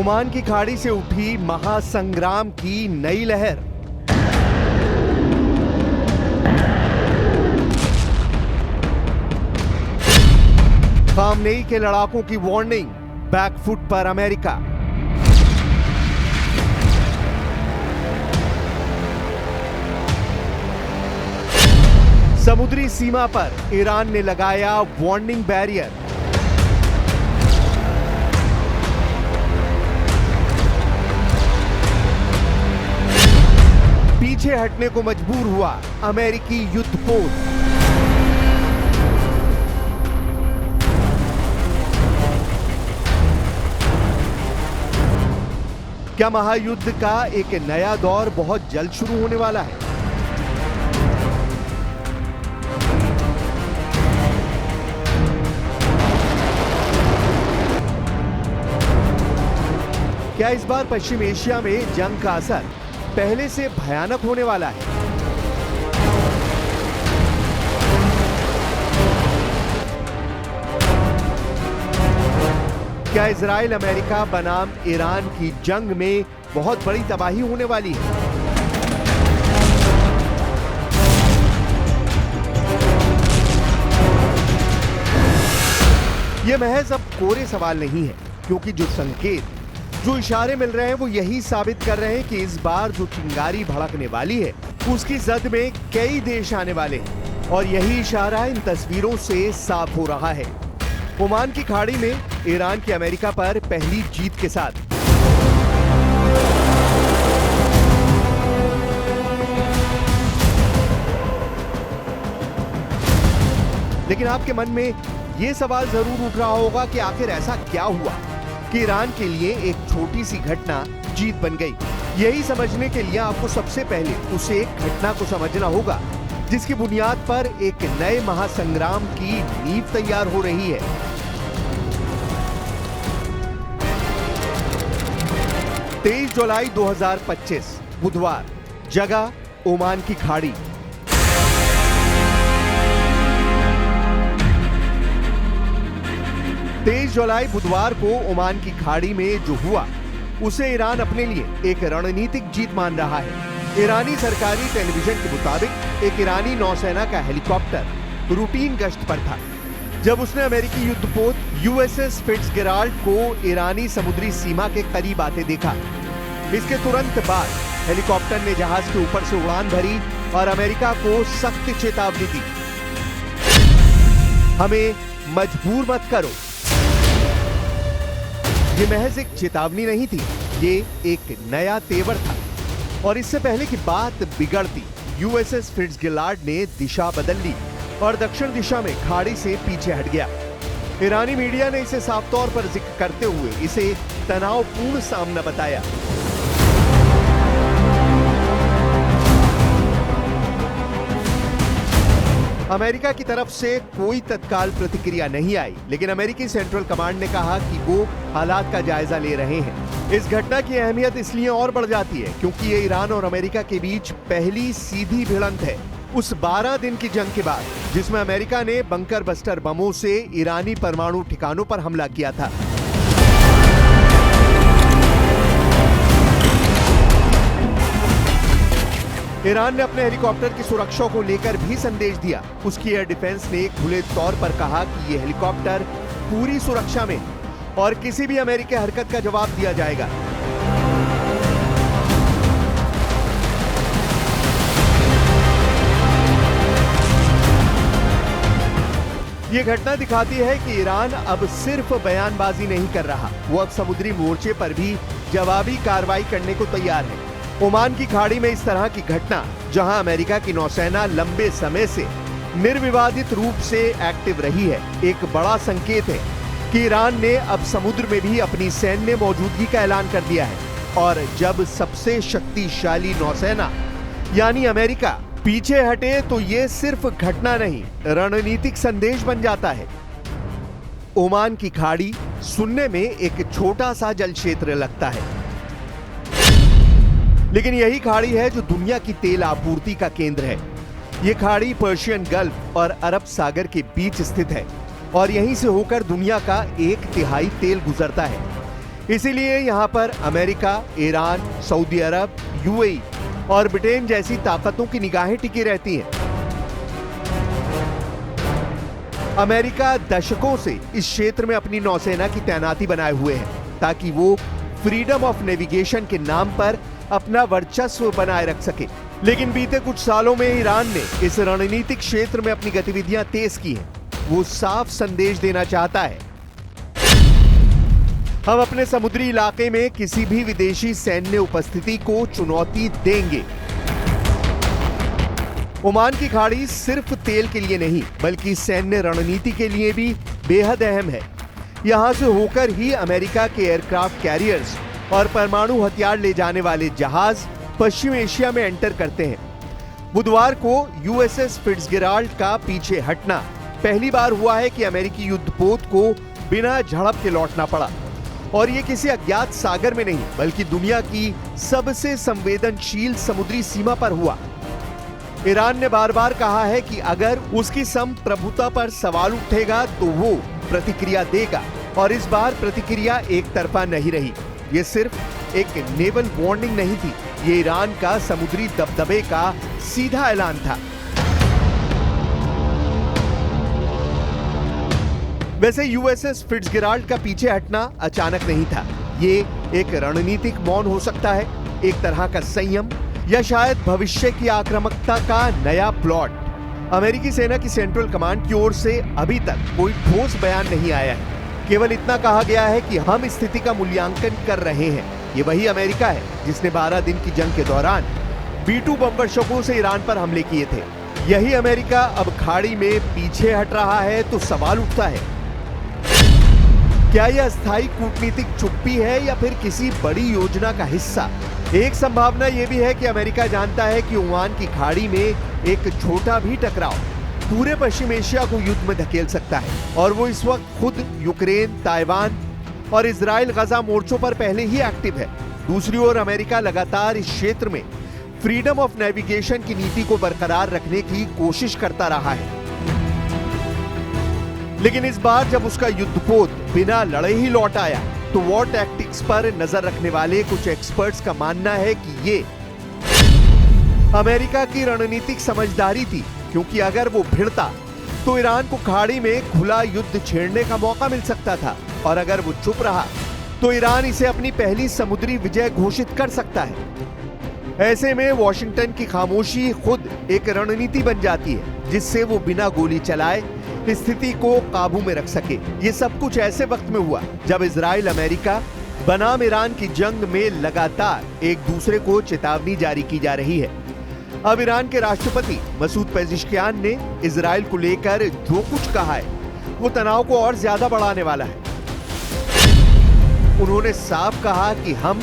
Oman की खाड़ी से उठी महासंग्राम की नई लहर। खामनेई के लड़ाकों की वार्निंग, बैकफुट पर अमेरिका। समुद्री सीमा पर ईरान ने लगाया वार्निंग बैरियर। पीछे हटने को मजबूर हुआ अमेरिकी युद्धपोत। क्या महायुद्ध का एक नया दौर बहुत जल्द शुरू होने वाला है? क्या इस बार पश्चिम एशिया में जंग का असर पहले से भयानक होने वाला है? क्या इजराइल अमेरिका बनाम ईरान की जंग में बहुत बड़ी तबाही होने वाली है? यह महज अब कोरे सवाल नहीं है, क्योंकि जो संकेत, जो इशारे मिल रहे हैं वो यही साबित कर रहे हैं कि इस बार जो चिंगारी भड़कने वाली है उसकी जद में कई देश आने वाले हैं, और यही इशारा इन तस्वीरों से साफ हो रहा है। ओमान की खाड़ी में ईरान की अमेरिका पर पहली जीत के साथ लेकिन आपके मन में यह सवाल जरूर उठ रहा होगा कि आखिर ऐसा क्या हुआ कि ईरान के लिए एक छोटी सी घटना जीत बन गई। यही समझने के लिए आपको सबसे पहले उस एक घटना को समझना होगा जिसकी बुनियाद पर एक नए महासंग्राम की नींव तैयार हो रही है। तेईस जुलाई 2025 बुधवार, जगह ओमान की खाड़ी। तेईस जुलाई बुधवार को ओमान की खाड़ी में जो हुआ उसे ईरान अपने लिए एक रणनीतिक जीत मान रहा है। ईरानी सरकारी टेलीविजन के मुताबिक एक ईरानी नौसेना का हेलीकॉप्टर रूटीन गश्त पर था जब उसने अमेरिकी युद्धपोत यूएसएस फिट्जगेराल्ड को ईरानी समुद्री सीमा के करीब आते देखा। इसके तुरंत बाद हेलीकॉप्टर ने जहाज के ऊपर से उड़ान भरी और अमेरिका को सख्त चेतावनी दी, हमें मजबूर मत करो। ये महज एक चेतावनी नहीं थी, ये एक नया तेवर था। और इससे पहले कि बात बिगड़ती, यूएसएस फिट्जगेराल्ड ने दिशा बदल ली और दक्षिण दिशा में खाड़ी से पीछे हट गया। ईरानी मीडिया ने इसे साफ तौर पर जिक्र करते हुए इसे तनावपूर्ण सामना बताया। अमेरिका की तरफ से कोई तत्काल प्रतिक्रिया नहीं आई, लेकिन अमेरिकी सेंट्रल कमांड ने कहा कि वो हालात का जायजा ले रहे हैं। इस घटना की अहमियत इसलिए और बढ़ जाती है क्योंकि ये ईरान और अमेरिका के बीच पहली सीधी भिड़ंत है उस 12 दिन की जंग के बाद जिसमें अमेरिका ने बंकर बस्टर बमों से ईरानी परमाणु ठिकानों पर हमला किया था। ईरान ने अपने हेलीकॉप्टर की सुरक्षा को लेकर भी संदेश दिया। उसकी एयर डिफेंस ने खुले तौर पर कहा कि यह हेलीकॉप्टर पूरी सुरक्षा में और किसी भी अमेरिकी हरकत का जवाब दिया जाएगा। यह घटना दिखाती है कि ईरान अब सिर्फ बयानबाजी नहीं कर रहा, वो अब समुद्री मोर्चे पर भी जवाबी कार्रवाई करने को तैयार है। ओमान की खाड़ी में इस तरह की घटना, जहां अमेरिका की नौसेना लंबे समय से निर्विवादित रूप से एक्टिव रही है, एक बड़ा संकेत है कि ईरान ने अब समुद्र में भी अपनी सैन्य मौजूदगी का ऐलान कर दिया है। और जब सबसे शक्तिशाली नौसेना यानी अमेरिका पीछे हटे तो ये सिर्फ घटना नहीं, रणनीतिक संदेश बन जाता है। ओमान की खाड़ी सुनने में एक छोटा सा जल क्षेत्र लगता है, लेकिन यही खाड़ी है जो दुनिया की तेल आपूर्ति का केंद्र है। यह खाड़ी पर्शियन गल्फ और अरब सागर के बीच स्थित है और यहीं से होकर दुनिया का 1/3 तेल गुजरता है। इसीलिए यहां पर अमेरिका, ईरान, सऊदी अरब, यूएई और ब्रिटेन जैसी ताकतों की निगाहें टिकी रहती हैं। अमेरिका दशकों से इस क्षेत्र में अपनी नौसेना की तैनाती बनाए हुए है ताकि वो फ्रीडम ऑफ नेविगेशन के नाम पर अपना वर्चस्व बनाए रख सके। लेकिन बीते कुछ सालों में ईरान ने इस रणनीतिक क्षेत्र में अपनी गतिविधियां तेज की हैं। वो साफ संदेश देना चाहता है, हम अपने समुद्री इलाके में किसी भी विदेशी सैन्य उपस्थिति को चुनौती देंगे। ओमान की खाड़ी सिर्फ तेल के लिए नहीं बल्कि सैन्य रणनीति के लिए भी बेहद अहम है। यहां से होकर ही अमेरिका के एयरक्राफ्ट कैरियर्स और परमाणु हथियार ले जाने वाले जहाज पश्चिम एशिया में एंटर करते हैं। बुधवार को यूएसएस फिट्जगेराल्ड का पीछे हटना पहली बार हुआ है कि अमेरिकी युद्धपोत को बिना झड़प के लौटना पड़ा, और ये किसी अज्ञात सागर में नहीं बल्कि दुनिया की सबसे संवेदनशील समुद्री सीमा पर हुआ। ईरान ने बार बार कहा है कि अगर उसकी संप्रभुता पर सवाल उठेगा तो वो प्रतिक्रिया देगा, और इस बार प्रतिक्रिया एक तरफा नहीं रही। ये सिर्फ एक नेवल वार्निंग नहीं थी, ये ईरान का समुद्री दबदबे का सीधा ऐलान था। वैसे यूएसएस फिट्जगेराल्ड का पीछे हटना अचानक नहीं था। ये एक रणनीतिक मौन हो सकता है, एक तरह का संयम, या शायद भविष्य की आक्रामकता का नया प्लॉट। अमेरिकी सेना की सेंट्रल कमांड की ओर से अभी तक कोई ठोस बयान नहीं आया है। केवल इतना कहा गया है कि हम स्थिति का मूल्यांकन कर रहे हैं। ये वही अमेरिका है जिसने 12 दिन की जंग के दौरान B-2 बमवर्षकों से ईरान पर हमले किए थे। यही अमेरिका अब खाड़ी में पीछे हट रहा है तो सवाल उठता है, क्या यह अस्थायी कूटनीतिक चुप्पी है या फिर किसी बड़ी योजना का हिस्सा? एक संभावना यह भी है कि अमेरिका जानता है कि ओमान की खाड़ी में एक छोटा भी टकराव पूरे पश्चिम एशिया को युद्ध में धकेल सकता है, और वो इस वक्त खुद यूक्रेन, ताइवान और इजराइल गजा मोर्चों पर पहले ही एक्टिव है। दूसरी ओर अमेरिका लगातार इस क्षेत्र में फ्रीडम ऑफ नेविगेशन की नीति को बरकरार रखने की कोशिश करता रहा है। लेकिन इस बार जब उसका युद्धपोत बिना लड़े ही लौट आया तो वॉर टैक्टिक्स पर नजर रखने वाले कुछ एक्सपर्ट्स का मानना है कि ये अमेरिका की रणनीतिक समझदारी थी, क्योंकि अगर वो भिड़ता तो ईरान को खाड़ी में खुला युद्ध छेड़ने का मौका मिल सकता था, और अगर वो चुप रहा तो ईरान इसे अपनी पहली समुद्री विजय घोषित कर सकता है। ऐसे में वॉशिंगटन की खामोशी खुद एक रणनीति बन जाती है जिससे वो बिना गोली चलाए स्थिति को काबू में रख सके। ये सब कुछ ऐसे वक्त में हुआ जब इजराइल अमेरिका बनाम ईरान की जंग में लगातार एक दूसरे को चेतावनी जारी की जा रही है। अब ईरान के राष्ट्रपति मसूद पेज़ेश्कियान ने इजराइल को लेकर जो कुछ कहा है वो तनाव को और ज्यादा बढ़ाने वाला है। उन्होंने साफ कहा कि हम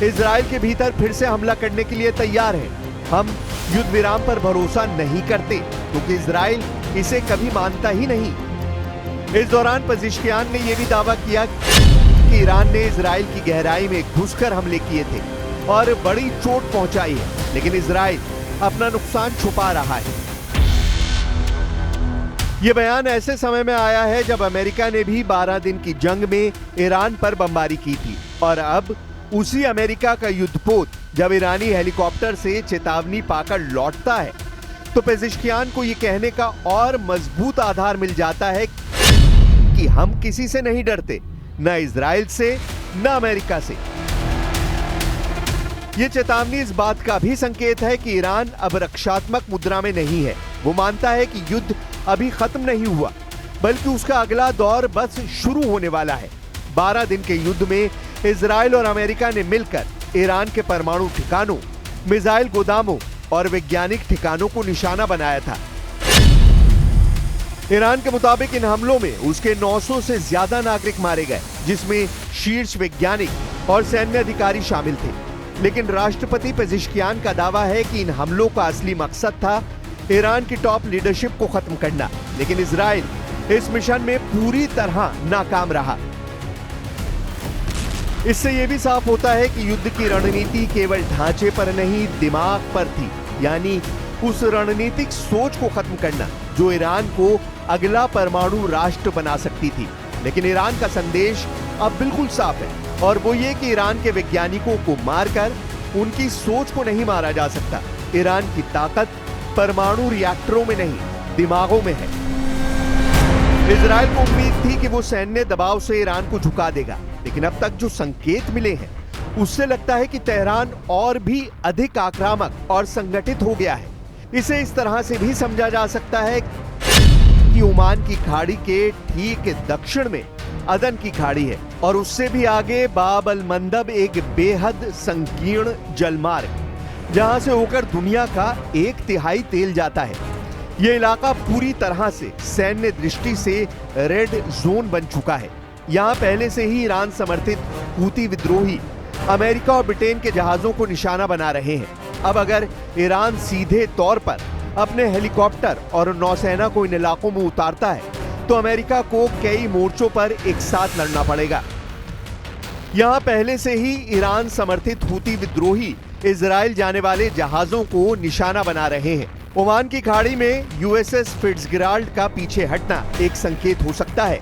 इजराइल के भीतर फिर से हमला करने के लिए तैयार हैं। हम युद्ध विराम पर भरोसा नहीं करते क्योंकि इजराइल इसे कभी मानता ही नहीं। इस दौरान पेज़ेश्कियान ने यह भी दावा किया कि ईरान ने इजराइल की गहराई में घुसकर हमले किए थे और बड़ी चोट पहुंचाई है, लेकिन इजराइल अपना नुकसान छुपा रहा है। यह बयान ऐसे समय में आया है जब अमेरिका ने भी 12 दिन की जंग में ईरान पर बमबारी की थी, और अब उसी अमेरिका का युद्धपोत जब ईरानी हेलीकॉप्टर से चेतावनी पाकर लौटता है तो पेज़ेश्कियान को यह कहने का और मजबूत आधार मिल जाता है कि हम किसी से नहीं डरते, न इजराइल से न अमेरिका से। यह चेतावनी इस बात का भी संकेत है कि ईरान अब रक्षात्मक मुद्रा में नहीं है। वो मानता है कि युद्ध अभी खत्म नहीं हुआ बल्कि उसका अगला दौर बस शुरू होने वाला है। 12 दिन के युद्ध में इजराइल और अमेरिका ने मिलकर ईरान के परमाणु ठिकानों, मिसाइल गोदामों और वैज्ञानिक ठिकानों को निशाना बनाया था। ईरान के मुताबिक इन हमलों में उसके 900 से ज्यादा नागरिक मारे गए, जिसमें शीर्ष वैज्ञानिक और सैन्य अधिकारी शामिल थे। लेकिन राष्ट्रपति पेज़ेश्कियान का दावा है कि इन हमलों का असली मकसद था ईरान की टॉप लीडरशिप को खत्म करना, लेकिन इजराइल इस मिशन में पूरी तरह नाकाम रहा। इससे यह भी साफ होता है कि युद्ध की रणनीति केवल ढांचे पर नहीं दिमाग पर थी, यानी उस रणनीतिक सोच को खत्म करना जो ईरान को अगला परमाणु राष्ट्र बना सकती थी। लेकिन ईरान का संदेश अब बिल्कुल साफ है, और वो ये कि ईरान के वैज्ञानिकों को मारकर उनकी सोच को नहीं मारा जा सकता। ईरान की ताकत परमाणु रिएक्टरों में नहीं, दिमागों में है। इजराइल को उम्मीद थी कि वो सैन्य दबाव से ईरान को झुका देगा, लेकिन अब तक जो संकेत मिले हैं उससे लगता है कि तेहरान और भी अधिक आक्रामक और संगठित हो गया है। इसे इस तरह से भी समझा जा सकता है कि ओमान की खाड़ी के ठीक दक्षिण में अदन की खाड़ी है और उससे भी आगे बाब अल मंदब एक बेहद संकीर्ण जलमार्ग, जहां से होकर दुनिया का 1/3 तेल जाता है। यह इलाका पूरी तरह से सैन्य दृष्टि से रेड जोन बन चुका है। यहां पहले से ही ईरान समर्थित हूती विद्रोही अमेरिका और ब्रिटेन के जहाजों को निशाना बना रहे हैं। अब अगर ईरान सीधे तौर पर अपने हेलीकॉप्टर और नौसेना को इन इलाकों में उतारता है तो अमेरिका को कई मोर्चों पर एक साथ लड़ना पड़ेगा। यहां पहले से ही ईरान समर्थित हूती विद्रोही इजराइल जाने वाले जहाजों को निशाना बना रहे हैं। ओमान की खाड़ी में यूएसएस फिट्जगेराल्ड का पीछे हटना एक संकेत हो सकता है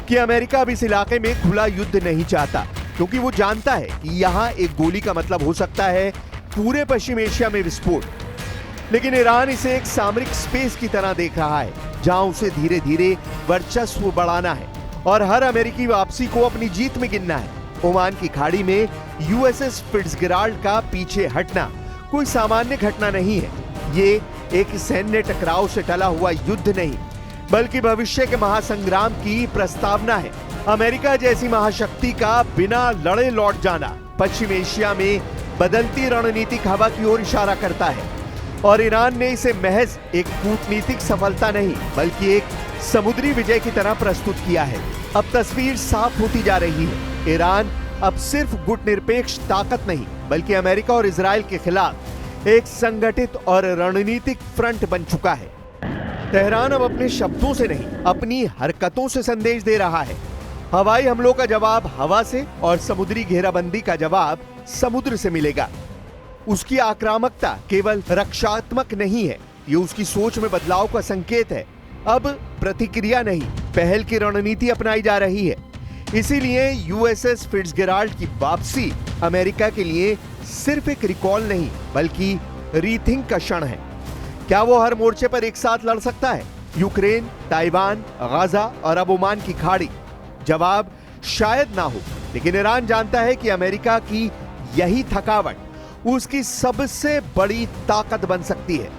कि अमेरिका अब इस इलाके में खुला युद्ध नहीं चाहता, क्योंकि वो जानता है कि यहाँ एक गोली का मतलब हो सकता है पूरे पश्चिम एशिया में विस्फोट। लेकिन ईरान इसे एक सामरिक स्पेस की तरह देख रहा है, जहां उसे धीरे धीरे वर्चस्व बढ़ाना है और हर अमेरिकी वापसी को अपनी जीत में गिनना है। ओमान की खाड़ी में यूएसएस फिट्जगेराल्ड का पीछे हटना कोई सामान्य घटना नहीं है। ये एक सैन्य टकराव से टला हुआ युद्ध नहीं, बल्कि भविष्य के महासंग्राम की प्रस्तावना है। अमेरिका जैसी महाशक्ति का बिना लड़े लौट जाना पश्चिम एशिया में बदलती रणनीतिक हवा की ओर इशारा करता है और ईरान ने इसे महज एक कूटनीतिक सफलता नहीं, बल्कि एक समुद्री विजय की तरह प्रस्तुत किया है। अब तस्वीर साफ होती जा रही है। ईरान अब सिर्फ गुटनिरपेक्ष ताकत नहीं, बल्कि अमेरिका और इजराइल के खिलाफ एक संगठित और रणनीतिक फ्रंट बन चुका है। तेहरान अब अपने शब्दों से नहीं, अपनी हरकतों से संदेश दे रहा है। हवाई हमलों का जवाब हवा से और समुद्री घेराबंदी का जवाब समुद्र से मिलेगा। उसकी आक्रामकता केवल रक्षात्मक नहीं है, ये उसकी सोच में बदलाव का संकेत है। अब प्रतिक्रिया नहीं, पहल की रणनीति अपनाई जा रही है। इसीलिए यूएसएस फिट्जगेराल्ड की वापसी अमेरिका के लिए सिर्फ एक रिकॉल नहीं, बल्कि रीथिंक का क्षण है। क्या वो हर मोर्चे पर एक साथ लड़ सकता है? यूक्रेन, ताइवान, गाजा और अब ओमान की खाड़ी? जवाब शायद ना हो, लेकिन ईरान जानता है कि अमेरिका की यही थकावट उसकी सबसे बड़ी ताकत बन सकती है।